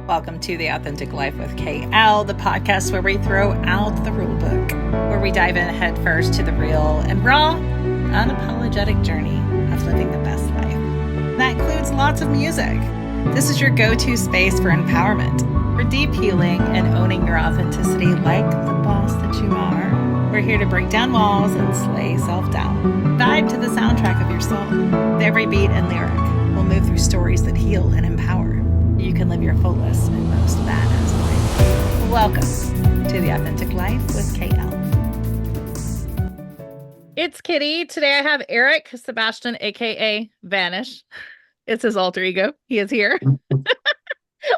Welcome to The Authentic Life with KL, the podcast where we throw out the rule book, where we dive in head first to the real and raw, unapologetic journey of living the best life. That includes lots of music. This is your go-to space for empowerment, for deep healing and owning your authenticity like the boss that you are. We're here to break down walls and slay self-doubt. Vibe to the soundtrack of your soul. With every beat and lyric, we'll move through stories that heal and empower. You can live your fullest and most badass life. Welcome to The Authentic Life with KL. It's Kitty. Today I have Eric Sebastian, aka Vanish. It's his alter ego. He is here.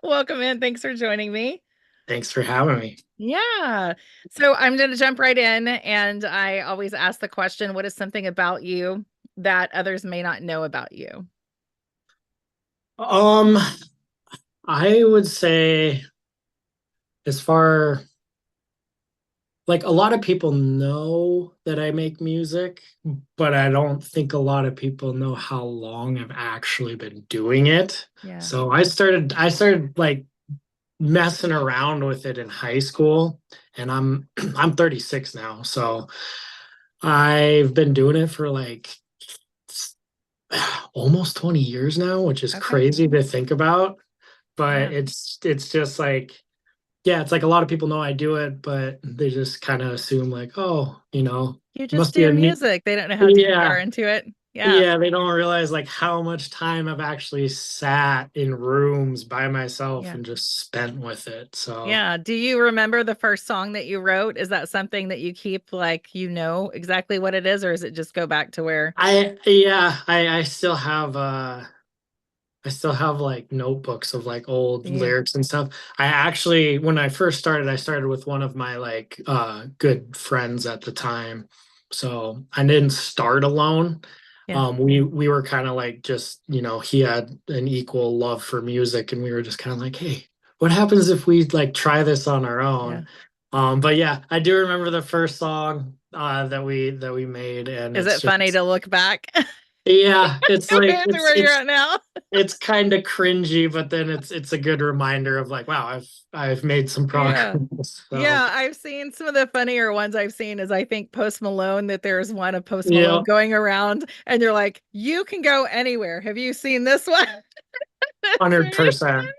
Welcome in. Thanks for joining me. Thanks for having me. Yeah. So I'm going to jump right in. And I always ask the question, what is something about you that others may not know about you? I would say as far like a lot of people know that I make music, but I don't think a lot of people know how long I've actually been doing it. Yeah. So I started like messing around with it in high school, and I'm 36 now. So I've been doing it for like almost 20 years now, which is crazy to think about. But it's just like, yeah, it's like a lot of people know I do it, but they just kind of assume like, oh, you just must do be a music. They don't know how deep you are into it. Yeah, they don't realize like how much time I've actually sat in rooms by myself and just spent with it. So yeah. Do you remember the first song that you wrote? Is that something that you keep like, exactly what it is, or is it just go back to where I still have like notebooks of like old lyrics and stuff. I actually, when I first started, I started with one of my like good friends at the time. So I didn't start alone. We were kind of like just, he had an equal love for music, and we were just kind of like, hey, what happens if we like try this on our own? But yeah, I do remember the first song that we made, and is it funny to look back? Yeah, it's like to where you're at now. It's kind of cringy, but then it's a good reminder of like, wow, I've made some progress. So. Yeah, I've seen some of the funnier ones I've seen is I think Post Malone, that there's one of Post Malone going around and you're like, you can go anywhere. Have you seen this one? 100%.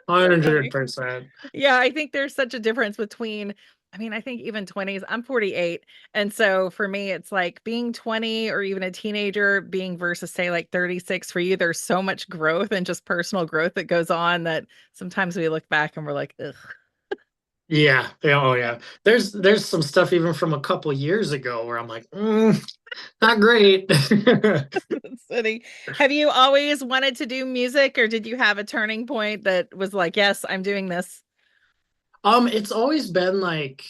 100%. Yeah, I think there's such a difference between, I think even 20s, I'm 48. And so for me, it's like being 20 or even a teenager being versus say like 36 for you, there's so much growth and just personal growth that goes on that sometimes we look back and we're like, ugh. Yeah. Oh yeah. There's some stuff even from a couple years ago where I'm like, not great. Funny. Have you always wanted to do music, or did you have a turning point that was like, yes, I'm doing this? It's always been like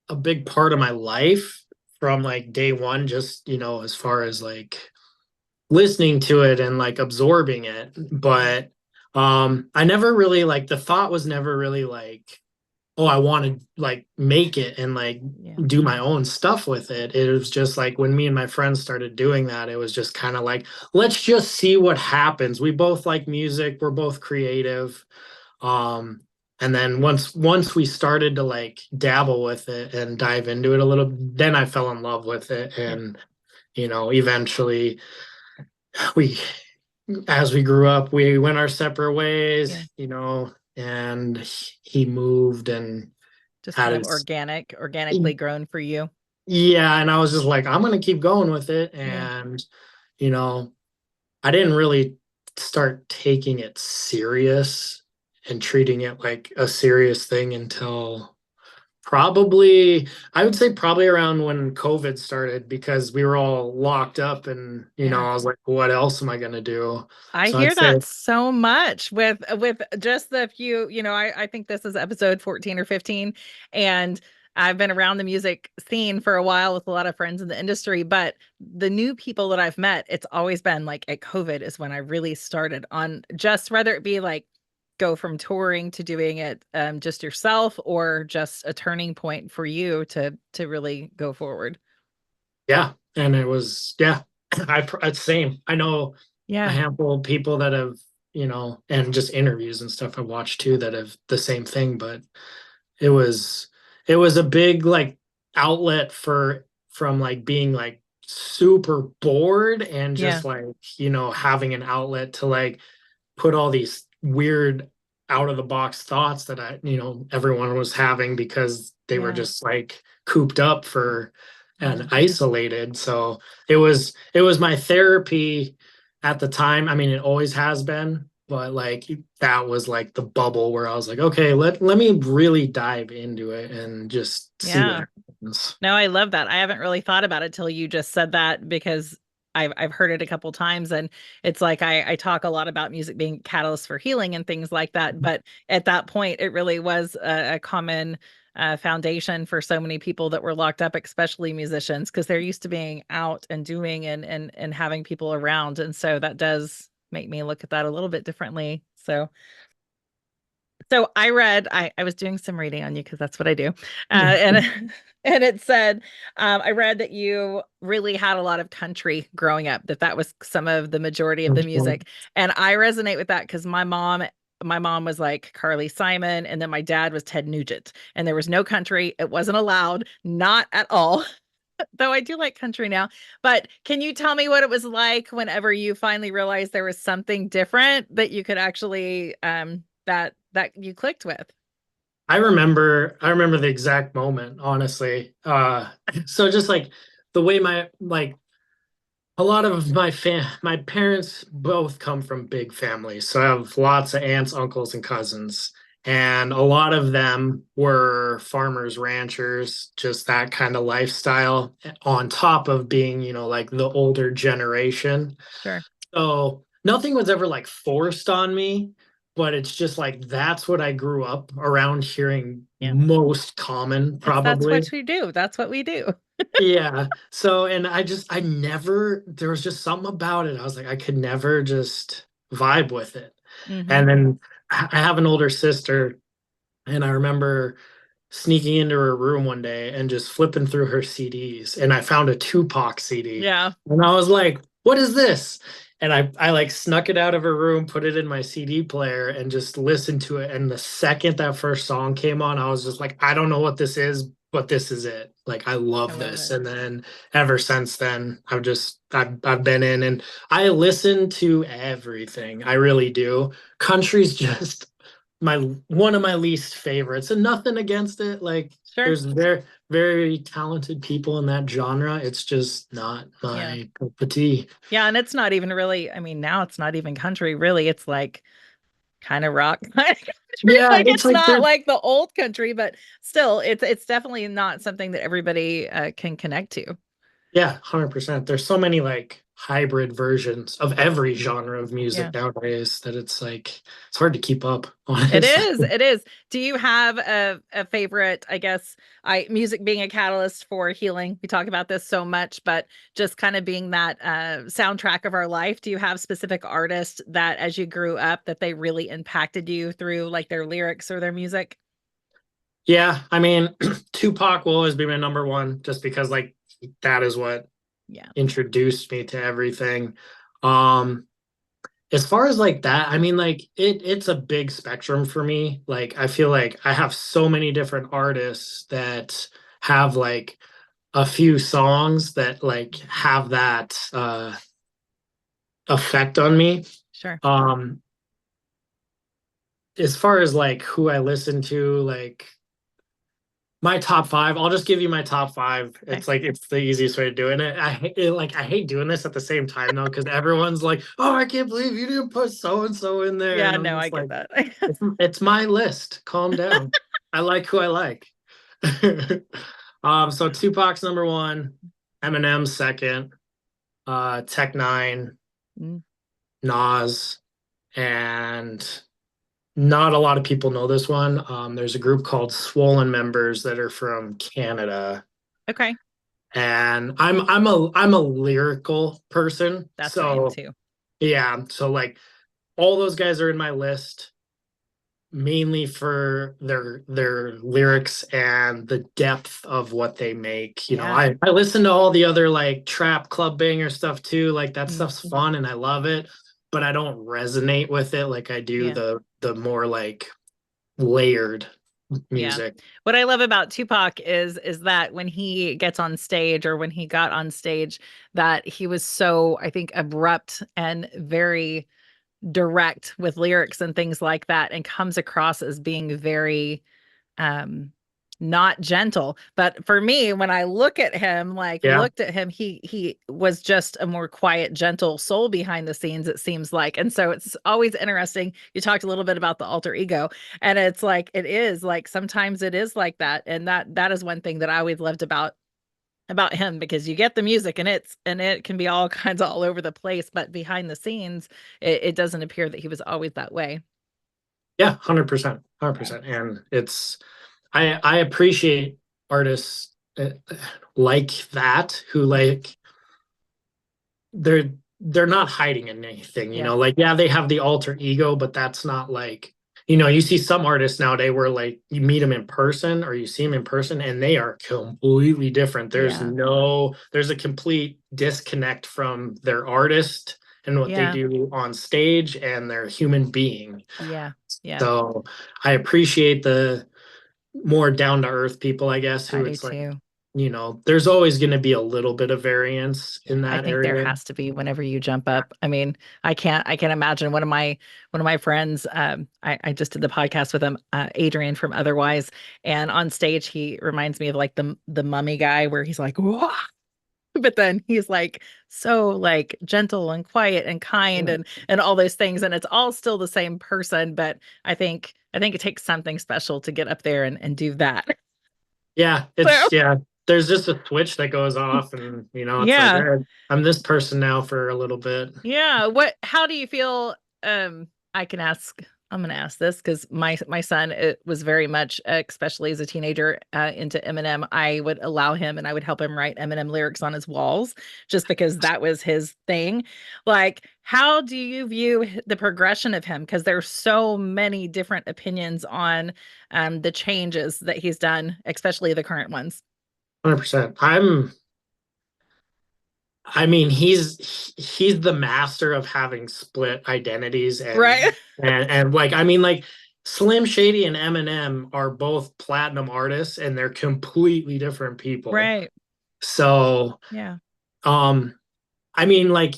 a big part of my life from like day one, just, as far as like listening to it and like absorbing it. But I never really like, the thought was never really like, oh, I want to like make it and like do my own stuff with it. It was just like when me and my friends started doing that, it was just kind of like, let's just see what happens. We both like music, we're both creative. And then once we started to like dabble with it and dive into it a little, then I fell in love with it. And eventually we, as we grew up, we went our separate ways, and he moved and just kind of organically grown for you. Yeah. And I was just like, I'm going to keep going with it. And, I didn't really start taking it serious and treating it like a serious thing until I would say probably around when COVID started, because we were all locked up and, I was like, what else am I going to do? I hear that so much with just the few, I think this is episode 14 or 15, and I've been around the music scene for a while with a lot of friends in the industry, but the new people that I've met, it's always been like at COVID is when I really started on, just whether it be like go from touring to doing it just yourself, or just a turning point for you to really go forward. Yeah. And it was, same. I know a handful of people that have and just interviews and stuff I watched too that have the same thing. But it was it was a big like outlet from like being like super bored and Yeah. just like, having an outlet to like put all these weird out of the box thoughts that everyone was having because they were Yeah. just like cooped up for Yeah. and isolated. So it was my therapy at the time. I mean, it always has been, but like that was like the bubble where I was like, okay, let me really dive into it and just see what Yeah. happens. No, I love that. I haven't really thought about it till you just said that because I've heard it a couple times, and it's like I talk a lot about music being a catalyst for healing and things like that. But at that point, it really was a common foundation for so many people that were locked up, especially musicians, because they're used to being out and doing and having people around. And so that does make me look at that a little bit differently. So I read, I was doing some reading on you because that's what I do. And and it said, I read that you really had a lot of country growing up, that was some of the majority of the music. And I resonate with that because my mom was like Carly Simon, and then my dad was Ted Nugent. And there was no country. It wasn't allowed, not at all. Though I do like country now. But can you tell me what it was like whenever you finally realized there was something different that you could actually that you clicked with? I remember the exact moment, honestly. So just like the way a lot of my parents both come from big families. So I have lots of aunts, uncles, and cousins. And a lot of them were farmers, ranchers, just that kind of lifestyle on top of being, like the older generation. Sure. So nothing was ever like forced on me, but it's just like that's what I grew up around hearing Yeah. most common, That's probably. what we do. That's what we do. Yeah. So, and I never, there was just something about it. I was like, I could never just vibe with it. Hmm. And then I have an older sister, and I remember sneaking into her room one day and just flipping through her CDs, and I found a Tupac CD. Yeah. And I was like, what is this? And I like snuck it out of her room, put it in my CD player, and just listened to it. And the second that first song came on, I was just like, I don't know what this is, but this is it. Like I I love love this. it. And then ever since then, I've been in, and I listen to everything. I really do. Country's just my one of my least favorites, and nothing against it. Like Sure. there's very very talented people in that genre. It's just not Yeah. my cup of tea. Yeah. And it's not even really, I mean, now it's not even country, really. It's like kind of rock kind of country. Yeah, Like it's it's like not they're like the old country, but still it's definitely not something that everybody can connect to. yeah, 100%. There's so many like hybrid versions of every genre of Yeah. music nowadays that it's like it's hard to keep up, It honestly. is. It is. Do you have a favorite, I guess, music being a catalyst for healing? We talk about this so much, but just kind of being that soundtrack of our life. Do you have specific artists that as you grew up that they really impacted you through like their lyrics or their music? Yeah, I mean, Tupac will always be my number one just because like that is what Yeah. introduced me to everything. Um As far as like that, I mean, like it's a big spectrum for me. Like I feel like I have so many different artists that have like a few songs that like have that effect on me. Sure. Um as far as like who I listen to, like my top five, I'll just give you my top five. Okay. It's the easiest way to do it. And I hate doing this at the same time though, because everyone's like, "Oh, I can't believe you didn't put so and so in there," Yeah, and I'm no, I just get like, that. it's my list. Calm down. I like who I like. So Tupac's number one, Eminem's second, Tech Nine, Mm, Nas, and not a lot of people know this one. There's a group called Swollen Members that are from Canada, okay. and I'm a lyrical person, That's I am so too. yeah. So like all those guys are in my list mainly for their lyrics and the depth of what they make. Yeah. I listen to all the other like trap club banger stuff too. Like that Mm, stuff's fun and I love it. but I don't resonate with it like I do Yeah. the more like layered Yeah. music. What I love about Tupac is that when he gets on stage or when he got on stage, that he was so, I think, abrupt and very direct with lyrics and things like that, and comes across as being very um not gentle. But for me, when I Yeah. looked at him, he was just a more quiet, gentle soul behind the scenes, it seems like. And so it's always interesting. You talked a little bit about the alter ego, and it's like it is like sometimes it is like that. And that is one thing that I always loved about him, because you get the music and it can be all kinds of all over the place, but behind the scenes it doesn't appear that he was always that way. Yeah, 100%. Yeah. 100%. And it's I appreciate artists like that who like they're they're not hiding anything, Yeah. like yeah, they have the alter ego, but that's not like, you see some artists nowadays where like you meet them in person or you see them in person and they are completely different. Yeah. There's a complete disconnect from their artist and what they Yeah. do on stage and their human being. Yeah. Yeah. So I appreciate the more down to earth people, I guess, I who do it's like, too. there's always going to be a little bit of variance Yeah, in I that think there area. has to be whenever you jump up. I mean, I can't imagine one of my friends, I just did the podcast with him, Adrian from Otherwise, and on stage he reminds me of like the mummy guy where he's like, "Whoa," but then he's like so like gentle and quiet and kind and all those things, and it's all still the same person, but I think it takes something special to get up there and do that. Yeah, So, yeah, there's just a switch that goes off and it's like, all yeah. right, I'm this person now for a little bit. Yeah. How do you feel? I can ask, I'm gonna ask this because my son, it was very much, especially as a teenager, into Eminem. I would allow him and I would help him write Eminem lyrics on his walls just because that was his thing. Like, how do you view the progression of him? Because there's so many different opinions on the changes that he's done, especially the current ones. 100%. I mean, he's the master of having split identities Right. and like, I mean, like Slim Shady and Eminem are both platinum artists and they're completely different people. Right. So, Yeah. um, I mean, like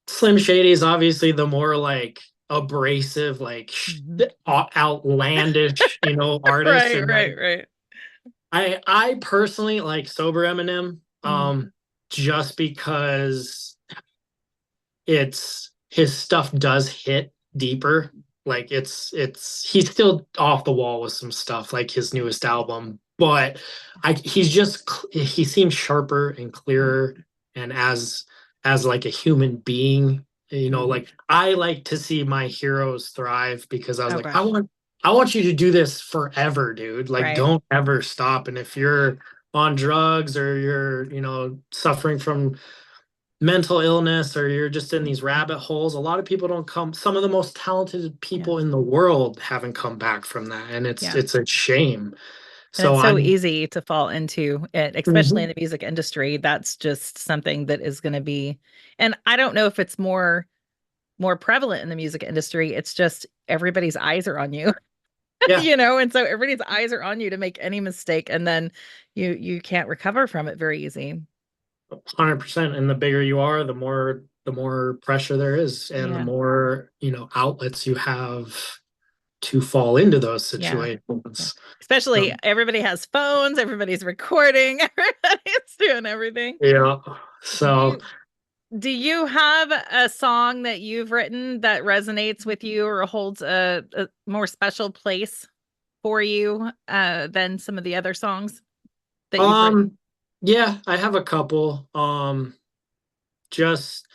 Slim Shady is obviously the more like abrasive, like Mhm. outlandish, artist, Right. and like Right. Right. I personally like sober Eminem, Mm. just because it's his stuff does hit deeper. Like it's he's still off the wall with some stuff like his newest album, but he seems sharper and Mm. clearer and as like a human being, like I like to see my heroes thrive because I was Oh like gosh. I want you to do this forever, dude. Like Right. don't ever stop. And if you're on drugs or you're, suffering from mental illness or you're just in these rabbit holes, a lot of people don't come, some of the most talented Yeah. people in the world haven't come back from that, and it's Yeah. it's a shame. And So it's so I'm easy to fall into it, especially in Mhm. the music industry. That's just something that is going to be, and I don't know if it's more prevalent in the music industry. It's just everybody's eyes are on you, Yeah, and so everybody's eyes are on you to make any mistake, and then you can't recover from it very easy. 100%. And the bigger you are, the more pressure there is and the Yeah. more, outlets you have to fall into those Yeah. Yeah. situations. Especially So, everybody has phones, everybody's recording, everybody's doing everything. yeah. Do So you Do you have a song that you've written that resonates with you or holds a more special place for you than some of the other songs that you've written? um yeah, I have a couple. Just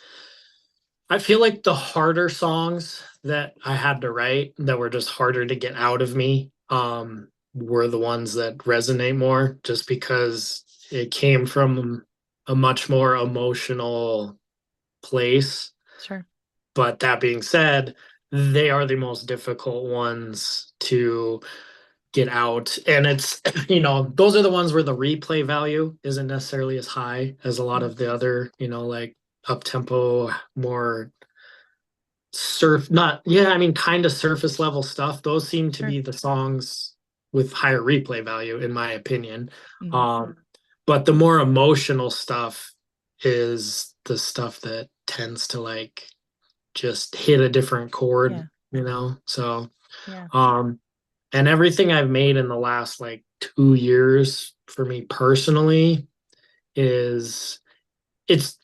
I feel like the harder songs that I had to write that were just harder to get out of me, were the ones that resonate more just because it came from a much more emotional place. Sure. But that being said, they are the most difficult ones to get out. And it's, those are the ones where the replay value isn't necessarily as high as a lot Mm. of the other, like up tempo, more not, yeah, I mean, kind of surface level stuff. Those seem to Sure. be the songs with higher replay value, in my opinion. Mhm. Um, but the more emotional stuff is the stuff that tends to like just hit a different chord, Yeah. you know? So, Yeah. um, and everything I've made in the last like 2 years for me personally is it's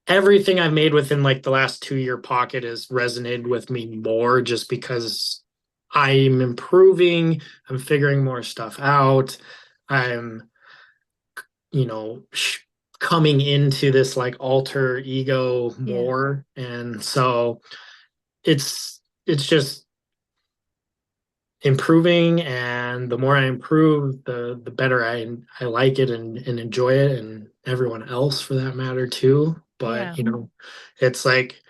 everything I've made within like the last 2 year pocket has resonated with me more just because I'm improving, I'm figuring more stuff out, I'm, you know, coming into this like alter ego Yeah. more. And so it's just improving, and the more I improve, the better I like it and enjoy it, and everyone else for that matter too. But Yeah. you know, it's like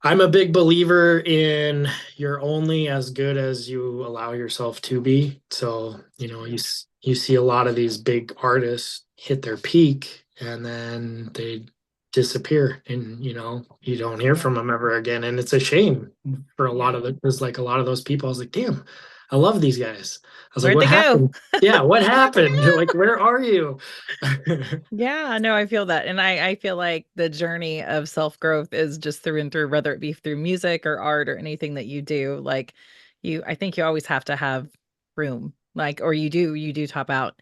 I'm a big believer in you're only as good as you allow yourself to be. So, you know, Yeah. you see a lot of these big artists hit their peak and then they disappear, and you know, you don't hear Yeah. from them ever again. And it's a shame for a lot Yeah. of it. There's like a lot of those people. I was like, damn, I love these guys. I was like, Where'd what they go? happened? Yeah, what Where'd they happened? Like, go? where are you? Yeah, no, I feel that. And I feel like the journey of self-growth is just through and through, whether it be through music or art or anything that you do. Like I think you always have to have room. Like, or you do top out.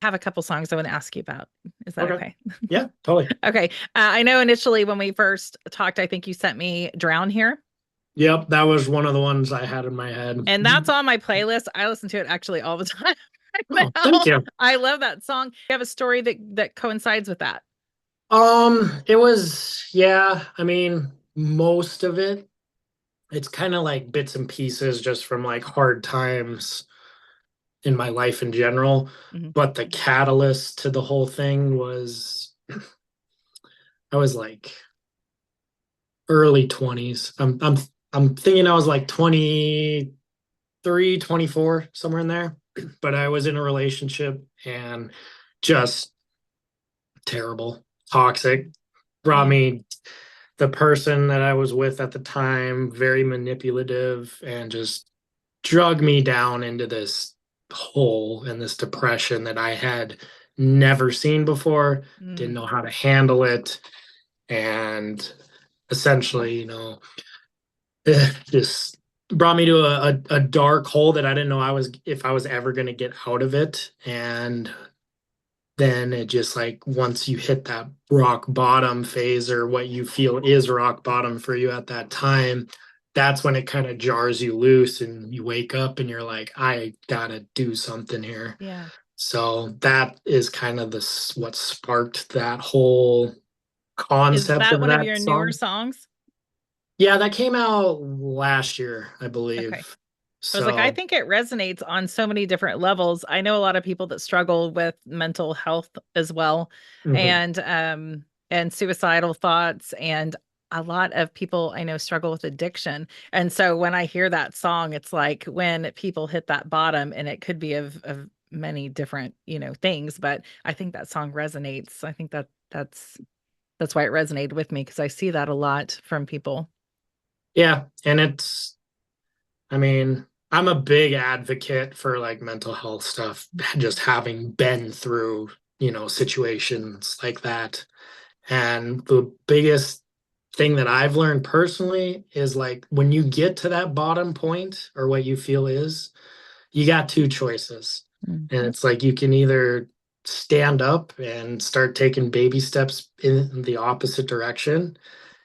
Have a couple songs I want to ask you about. Is that Okay. okay? Yeah, totally. Okay. I know initially when we first talked, I think you sent me Drown Here. Yep, that was one of the ones I had in my head. And that's on my playlist. I listen to it actually all the time right Oh, thank now. you. I love that song. You have a story that coincides with that. It was, yeah, I mean, most of it, it's kind of like bits and pieces just from like hard times in my life in general. Mhm. But the catalyst to the whole thing was I was like early 20s. I'm thinking I was like 23, 24, somewhere in there. But I was in a relationship and just terrible, toxic, brought Yeah. me the person that I was with at the time, very manipulative, and just drug me down into this hole and this depression that I had never seen before, didn't Mm. know how to handle it. And essentially, you know, just brought me to a dark hole that I didn't know I was if I was ever going to get out of it. And then it just like once you hit that rock bottom phase, or what you feel is rock bottom for you at that time, that's when it kind of jars you loose and you wake up and you're like, I gotta do something here. Yeah. So that is kind of this what sparked that whole Is concept that of one of that your newer song. songs? Yeah, that came out last year, I Okay. believe. I was like, I So think it resonates on so many different levels. I know a lot of people that struggle with mental health as well, mhm. and suicidal thoughts, and a lot of people I know struggle with addiction. And so when I hear that song, it's like when people hit that bottom, and it could be of many different, things, but I think that song resonates. I think that's why it resonated with me because I see that a lot from people. Yeah, and I mean, I'm a big advocate for like mental health stuff, just having been through, you know, situations like that. And the biggest thing that I've learned personally is like when you get to that bottom point, or what you feel is, you got two choices. Mm. And it's like you can either stand up and start taking baby steps in the opposite direction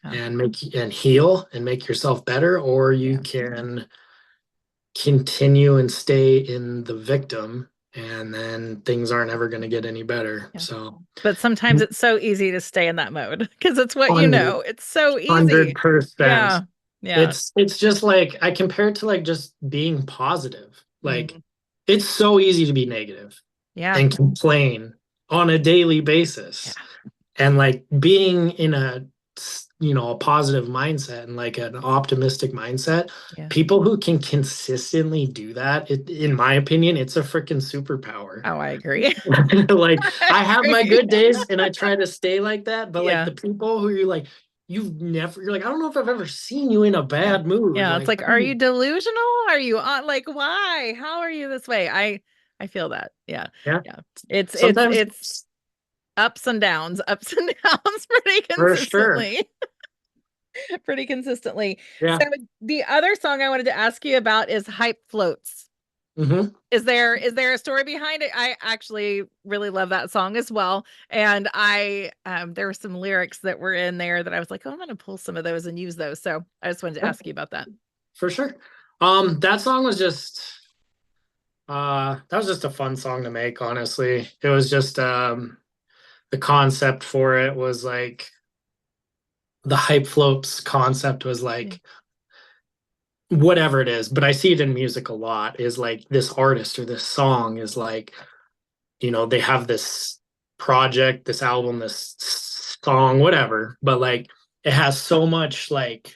Yeah. and heal and make yourself better, or you Yeah. can continue and stay in the victim, and then things aren't ever going to get any better. Yeah. So But sometimes it's so easy to stay in that mode because it's what you know. 100 It's so easy. 100%. Yeah. Yeah. It's just like I compare it to like just being positive. Like Mhm. it's so easy to be negative Yeah. and complain on a daily Yeah. basis. And like being in a, you know, a positive mindset and like an optimistic mindset, Yeah. people who can consistently do that, in my opinion, it's a freaking superpower. Oh, I agree. Like I I have my agree. good days and I try to stay like that, but like Yeah. the people who you're like you're like, I don't know if I've ever seen you in a Yeah. bad mood. Yeah. It's Like, like, are you delusional? Are you on like why? How are you this way? I feel that. Yeah. yeah, Yeah. It's sometimes ups and downs pretty for sure. consistently. Pretty consistently. Yeah. So the other song I wanted to ask you about is Hype Floats. Hmm. Is there a story behind it? I actually really love that song as well. And I there were some lyrics that were in there that I was like, oh, I'm gonna pull some of those and use those. So I just wanted to Yeah, ask you about that. for sure. That song was just that was just a fun song to make, honestly. It was just the concept for it was like the hype floats concept was Yeah. like whatever it is, but I see it in music a lot, is like this artist or this song is like, they have this project, this album, this song, whatever, but like it has so much like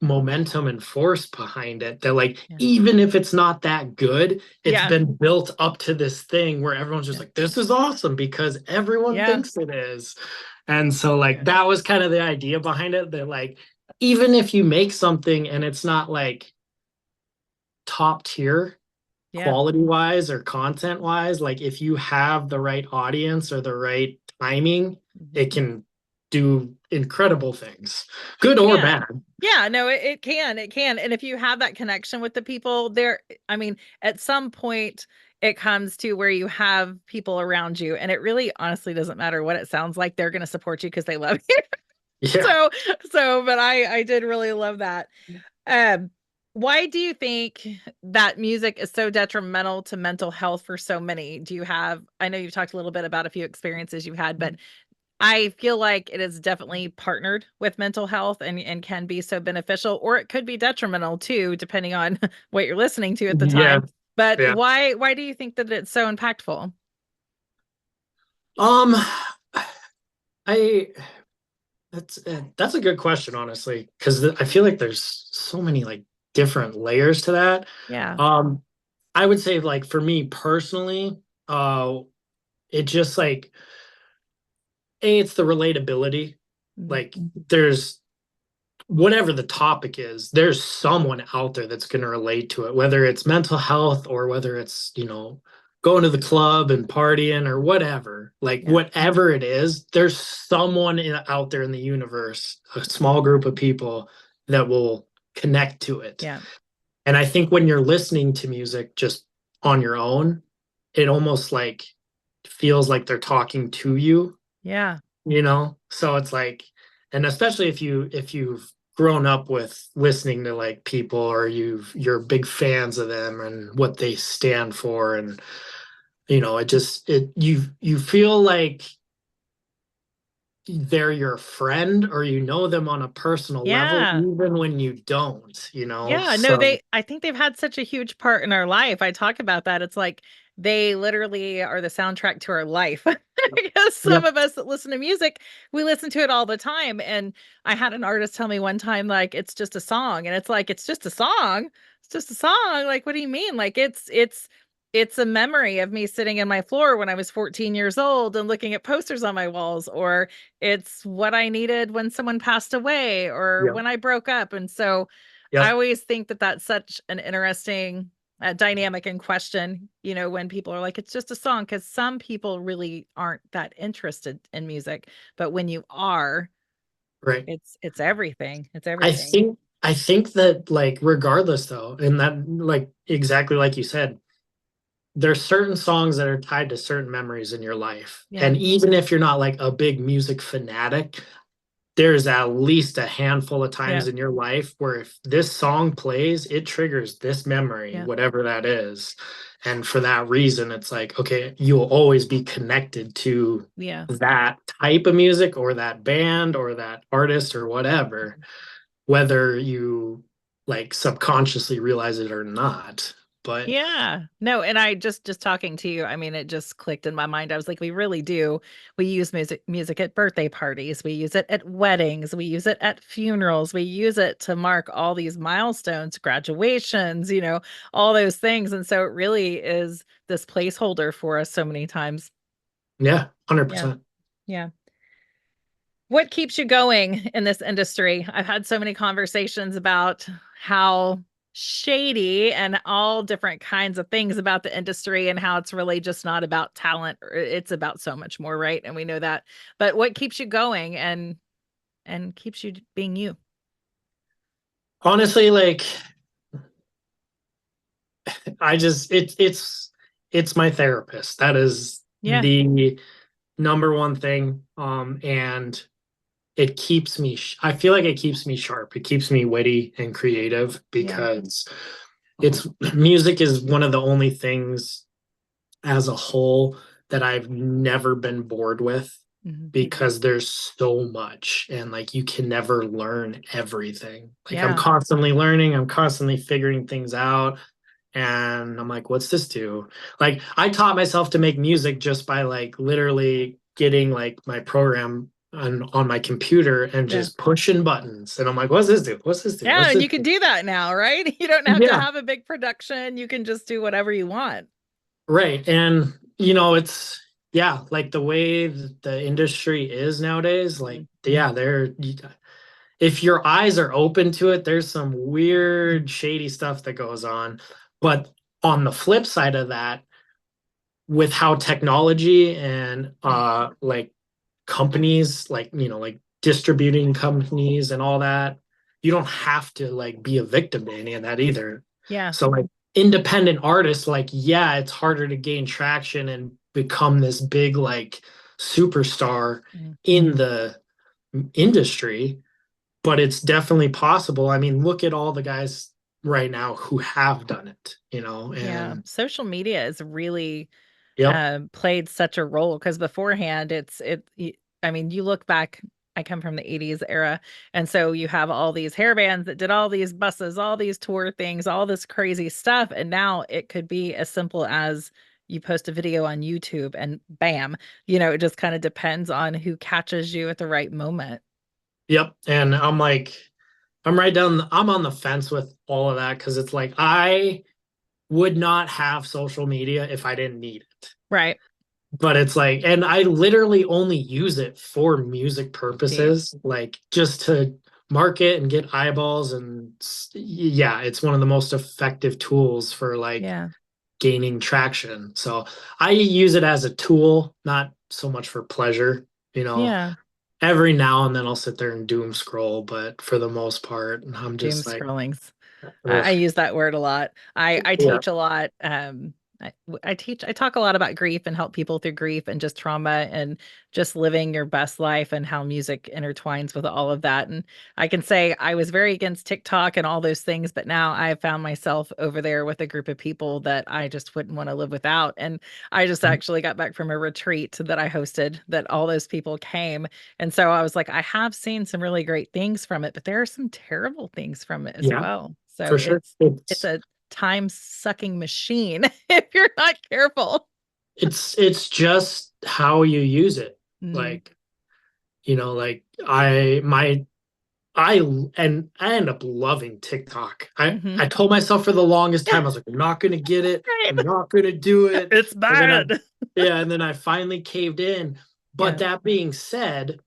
momentum and force behind it that like Yeah. even if it's not that good, it's Yeah. been built up to this thing where everyone's just Yeah. like, this is awesome because everyone Yeah. thinks it is. And so like Yeah. that was kind of the idea behind it, that like even if you make something and it's not like top tier Yeah. quality wise or content wise, like if you have the right audience or the right timing, Mhm. it can do incredible things, good or Yeah. bad. Yeah, no, it can. It can. And if you have that connection with the people there, I mean, at some point it comes to where you have people around you and it really honestly doesn't matter what it sounds like. They're going to support you because they love you. Yeah. So, but I did really love that. Um, why do you think that music is so detrimental to mental health for so many? I know you've talked a little bit about a few experiences you've had, but I feel like it is definitely partnered with mental health and can be so beneficial, or it could be detrimental too, depending on what you're listening to at the Yeah. time. But Yeah. why do you think that it's so impactful? Um, I that's a good question, honestly, because I feel like there's so many like different layers to that. Yeah. Um, I would say like for me personally, it just like it's the relatability. Like Mhm. there's whatever the topic is, there's someone out there that's going to relate to it, whether it's mental health or whether it's, going to the club and partying or whatever. Like, Yeah. whatever it is, there's someone out there in the universe, a small group of people that will connect to it. Yeah. And I think when you're listening to music just on your own, it almost like feels like they're talking to you, Yeah. so it's like, and especially if you've grown up with listening to like people, or you're big fans of them and what they stand for, and you feel like they're your friend, or them on a personal level Yeah. even when you don't, Yeah, no, so I think they've had such a huge part in our life. I talk about that. It's like they literally are the soundtrack to our life. Because some yep. of us that listen to music, we listen to it all the time. And I had an artist tell me one time, like, it's just a song. And it's like, it's just a song. It's just a song. Like, what do you mean? Like, it's a memory of me sitting in my floor when I was 14 years old and looking at posters on my walls, or it's what I needed when someone passed away or Yep. when I broke up. And so I Yep. always think that that's such an interesting dynamic and question, when people are like, it's just a song, because some people really aren't that interested in music. But when you are, Right. it's everything. It's I everything. think I think that like regardless though, and that like exactly like you said, there's certain songs that are tied to certain memories in your life. Yeah. And even if you're not like a big music fanatic, there's at least a handful of Yeah. times in your life where if this song plays, it triggers this memory, Yeah. whatever that is. And for that reason, it's like, okay, you'll always be connected to Yeah. that type of music or that band or that artist or whatever, whether you like subconsciously realize it or not. But Yeah. No, and I just talking to you, I mean, it just clicked in my mind. I was like, we really do. We use music at birthday parties. We use it at weddings. We use it at funerals. We use it to mark all these milestones, graduations, all those things. And so it really is this placeholder for us so many times. yeah, Yeah. 100%. Yeah. What keeps you going in this industry? I've had so many conversations about how shady and all different kinds of things about the industry and how it's really just not about talent. It's about so much more, right? And we know that. But what keeps you going and keeps you being you? Honestly, like it's my therapist. That is Yeah. the number one thing. And it keeps me, I feel like it keeps me sharp. It keeps me witty and creative Yeah. because it's music is one of the only things as a whole that I've never been bored with Mhm. because there's so much and like you can never learn everything. Like I'm Yeah. constantly learning, I'm constantly figuring things out. And I'm like, what's this do? Like I taught myself to make music just by like literally getting like my program on my computer and Yeah. just pushing buttons. And I'm like, what's this do? What's this do? Yeah. What's And this you can do? do that now, right? You don't have to Yeah, have a big production. You can just do whatever you want. right. And it's yeah, like the way the industry is nowadays, like Mhm. yeah, if your eyes are open to it, there's some weird, shady stuff that goes on. But on the flip side of that, with how technology and like companies like like distributing companies and all that, you don't have to like be a victim to any of that either. Yeah. So like independent artists, like yeah, it's harder to gain traction and become this big like superstar Mhm. in the industry, but it's definitely possible. I mean, look at all the guys right now who have done it, Yeah. and Social media has really yep, played such a role because beforehand I mean, you look back, I come from the 80s era, and so you have all these hair bands that did all these buses, all these tour things, all this crazy stuff, and now it could be as simple as you post a video on YouTube and bam, it just kind of depends on who catches you at the right moment. yep. And I'm like, I'm on the fence with all of that because it's like I would not have social media if I didn't need it. Right. But it's like, and I literally only use it for music Do you? purposes, like just to market and get eyeballs. And yeah, it's one of the most effective tools for like Yeah. gaining traction. So I use it as a tool, not so much for pleasure. You know, Yeah. every now and then I'll sit there and doom scroll, but for the most part, I'm Doom just like, scrollings. I ugh, use that word a lot. I yeah, teach a lot. I talk a lot about grief and help people through grief and just trauma and just living your best life and how music intertwines with all of that. And I can say I was very against TikTok and all those things, but now I have found myself over there with a group of people that I just wouldn't want to live without. And I just actually got back from a retreat that I hosted that all those people came. And so I was like, I have seen some really great things from it, but there are some terrible things from it as yeah, well. So for sure. it's a time sucking machine if you're not careful. It's just how you use it. Mm, Like, like I and I end up loving TikTok. hmm. I told myself for the longest time, I was like, I'm not gonna get it. Right. I'm not gonna do it. It's And then bad. I finally caved in. But Yeah. that being said,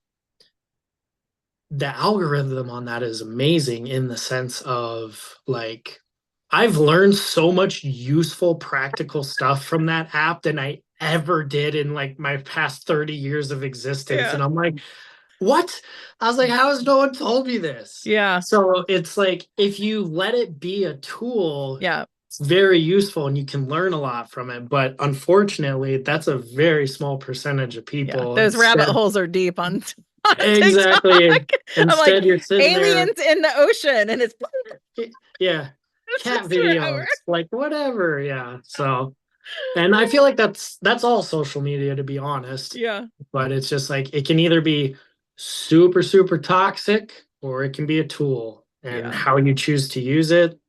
the algorithm on that is amazing in the sense of like I've learned so much useful practical stuff from that app than I ever did in like my past 30 years of existence. Yeah. And I'm like, what? I was like, how has no one told me this? Yeah. So it's like if you let it be a tool, Yeah. it's very useful and you can learn a lot from it. But unfortunately, that's a very small percentage of Yeah. people. Those rabbit Instead, holes are deep on on TikTok. exactly. I'm like Instead, you're sitting there, aliens in the ocean and it's yeah, it's cat just forever. videos, like whatever. Yeah. So, and I feel like that's all social media, to be honest. Yeah. But it's just like it can either be super, super toxic or it can be a tool. And Yeah. how you choose to use it,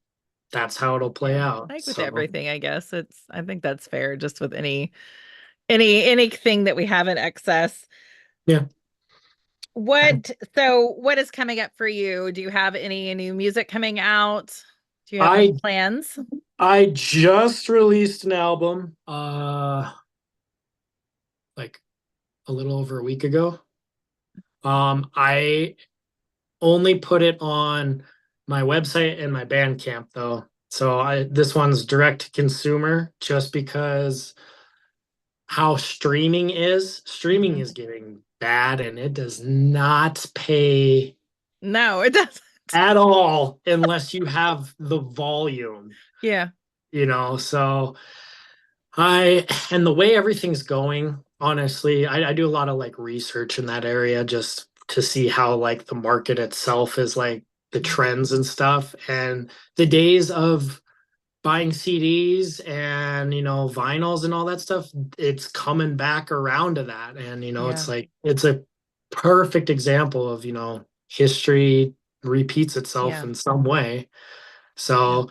that's how it'll play Yeah. out. Like with So, everything, I guess. I think that's fair just with anything that we have in excess. yeah. What is coming up for you? Do you have any new music coming out? Do you have any I plans? I just released an album like a little over a week ago. I only put it on my website and my Bandcamp though. So this one's direct to consumer just because how streaming Mhm. is getting bad and it does not pay No, it doesn't. at all unless you have the volume, Yeah. so and the way everything's going, honestly, I do a lot of like research in that area just to see how like the market itself is like the Mhm. trends and stuff. And the days of buying CDs and vinyls and all that stuff, it's coming back around to that. And Yeah. it's like it's a perfect example of history repeats itself Yeah. in some way. Yeah. So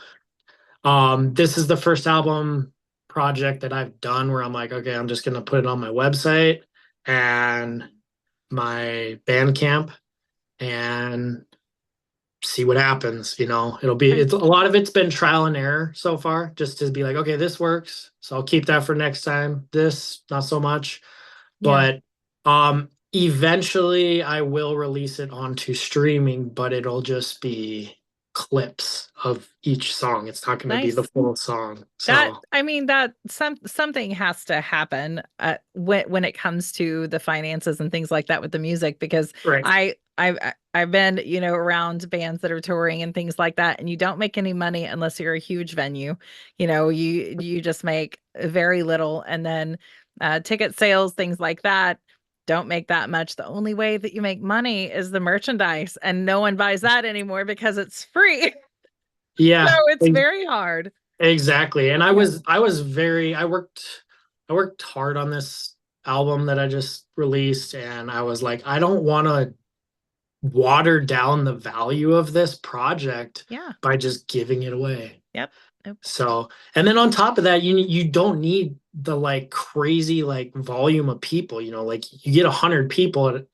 this is the first album project that I've done where I'm like, okay, I'm just gonna put it on my website and my Bandcamp and see what happens. It's a lot of it's been trial and error so far, just to be like, okay, this works, so I'll keep that for next time. This, not so much. Yeah. But eventually I will release it onto streaming, but it'll just be clips of each song. It's not going to be the Nice. full song. That So, I mean that something has to happen when it comes to the finances and things like that with the music because right. I've been around bands that are touring and things like that, and you don't make any money unless you're a huge venue. You just make very little, and then ticket sales, things like that, don't make that much. The only way that you make money is the merchandise, and no one buys that anymore because it's free. So Yeah, it's very hard. exactly. And Yeah. I worked hard on this album that I just released, and I was like, I don't want to water down the value of this project Yeah. by just giving it away. Yep. Yep. So, and then on top of that, you don't need the like crazy like volume of people, like you get 100 people at a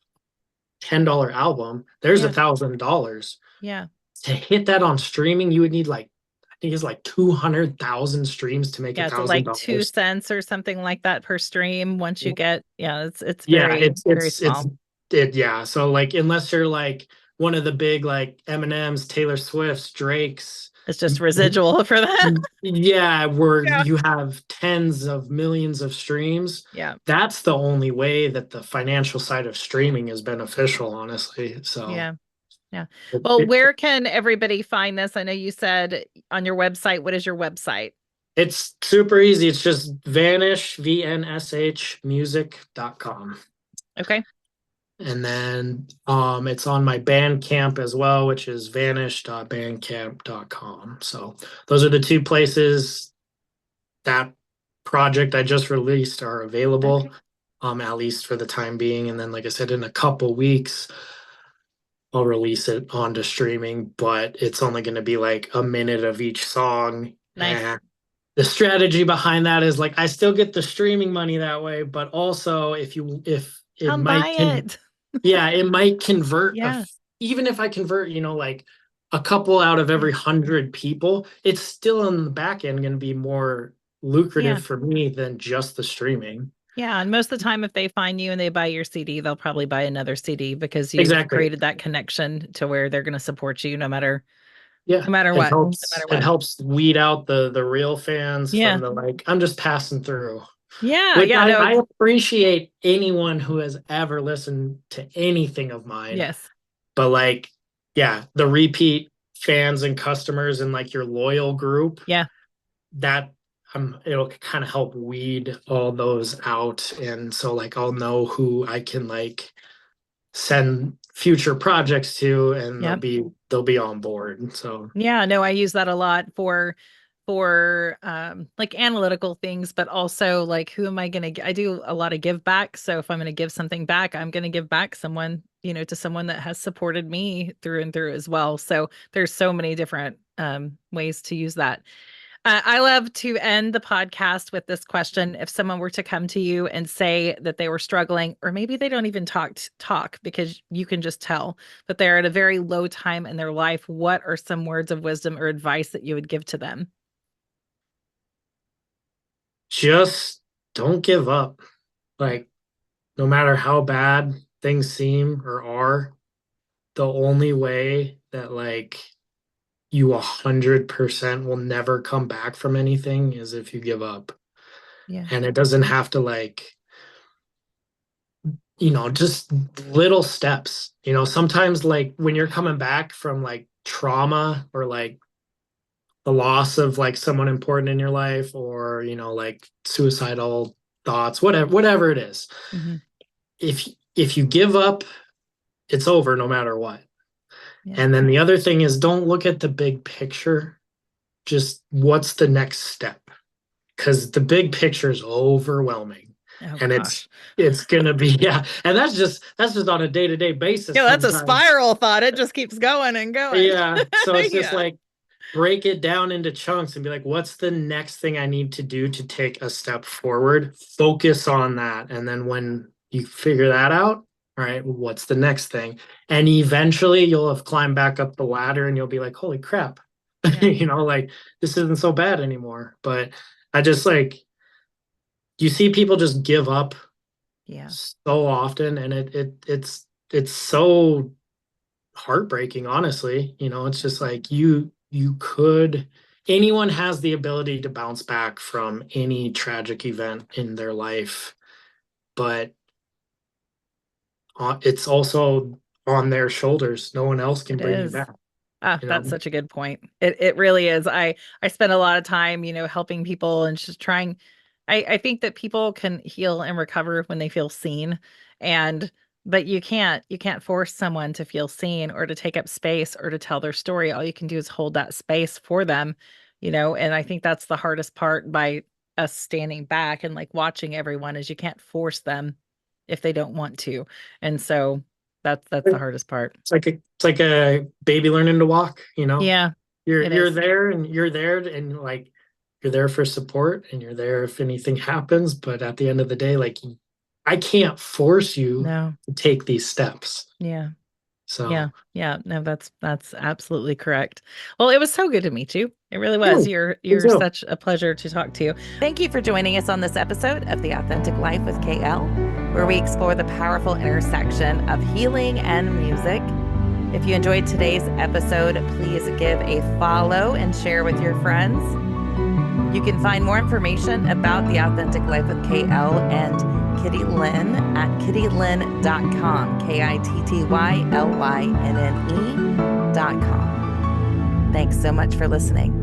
$10 album, there's Yeah. $1,000. Yeah. To hit that on streaming, you would need like, I think it's like 200,000 streams to make a Yeah. It's thousand like two dollars. cents or something like that per stream. Once you get, yeah, it's Yeah, very, very small. yeah. So like, unless you're like one of the big like Eminem's, Taylor Swift's, Drake's, It's just residual for that. yeah, where Yeah. you have tens of millions of streams, Yeah. that's the only way that the financial side of streaming is beneficial, honestly. So Yeah. Yeah. it, Well, it, where can everybody find this? I know you said on your website. What is your website? it's super easy. It's just vanish, VNSH music.com. Okay. And then it's on my Bandcamp as well, which is vanish.bandcamp.com. So those are the two places that project I just released are available, Okay. at least for the time being. And then, like I said, in a couple weeks, I'll release it onto streaming, but it's only going to be like a minute of each song. Nice. And the strategy behind that is like I still get the streaming money that way, but also if it Come buy might it. yeah, it might convert Yeah. even if I convert, like a couple out of Yeah. every 100 people, it's still in the back end going to be more lucrative Yeah. for me than just the streaming. Yeah, and most of the time, if they find you and they buy your CD, they'll probably buy another CD because you've Exactly. created that connection to where they're going to support you Yeah, no matter it what, no helps matter it what. helps weed out the real fans from Yeah, the like I'm just passing through. yeah, Which yeah. I No, appreciate anyone who has ever listened to anything of mine. yes, But like, yeah, the repeat fans and customers and like your loyal group, yeah, that it'll kind of help weed all those out. And so like I'll know who I can like send future projects to and yeah, they'll be on board. So yeah. No, I use that a lot for like analytical things, but also like who am I going to? I do a lot of give back. So if I'm going to give something back, I'm going to give back to someone that has supported me through and through as well. So there's so many different ways to use that. I love to end the podcast with this question. If someone were to come to you and say that they were struggling, or maybe they don't even talk because you can just tell, but they're at a very low time in their life, what are some words of wisdom or advice that you would give to them? just don't give up. Like no matter how bad things seem or are, the only way that like you 100% will never come back from anything is if you give up. Yeah. And it doesn't have to like, just little steps. Sometimes like when you're coming back from like trauma or like the loss of like someone important in your life or, like suicidal thoughts, whatever it is. Hmm. If you give up, it's over no matter what. Yeah. And then the other thing is don't look at the big picture. Just what's the next step? Because the big picture is overwhelming. Oh And gosh. it's gonna be, yeah. And that's just on a day-to-day basis Yeah, that's a sometimes. spiral thought. It just keeps going and going. Yeah. So it's just Yeah. like break it down into chunks and be like, what's the next thing I need to do to take a step forward? Focus on that. And then when you figure that out, all right, what's the next thing? And eventually you'll have climbed back up the ladder and you'll be like, holy crap, Yeah. like this isn't so bad anymore. But I just like, you see people just give up Yeah. so often and it's so heartbreaking, honestly. It's just like you could anyone has the ability to bounce back from any tragic event in their life, but it's also on their shoulders. No one else can It bring you is. back, Ah, you that's know. such a good point. It really is. I spend a lot of time, helping people and just trying. I think that people can heal and recover when they feel seen. And but you can't force someone to feel seen or to take up space or to tell their story. All you can do is hold that space for them, and I think that's the hardest part by us standing back and like watching everyone is you can't force them if they don't want to. And so that's the hardest part. It's like a baby learning to walk. Yeah, You're it you're is. there and like you're there for support and you're there if anything happens, but at the end of the day, like I can't force you No. to take these steps. Yeah. So Yeah. Yeah. No, that's absolutely correct. Well, it was so good to meet you. It really yeah, was. me You're too. such a pleasure to talk to. Thank you for joining us on this episode of The Authentic Life with KL, where we explore the powerful intersection of healing and music. If you enjoyed today's episode, please give a follow and share with your friends. You can find more information about The Authentic Life with KL and Kitty Lynne at kittylynne.com, KITTYLYNNE.com. Thanks so much for listening.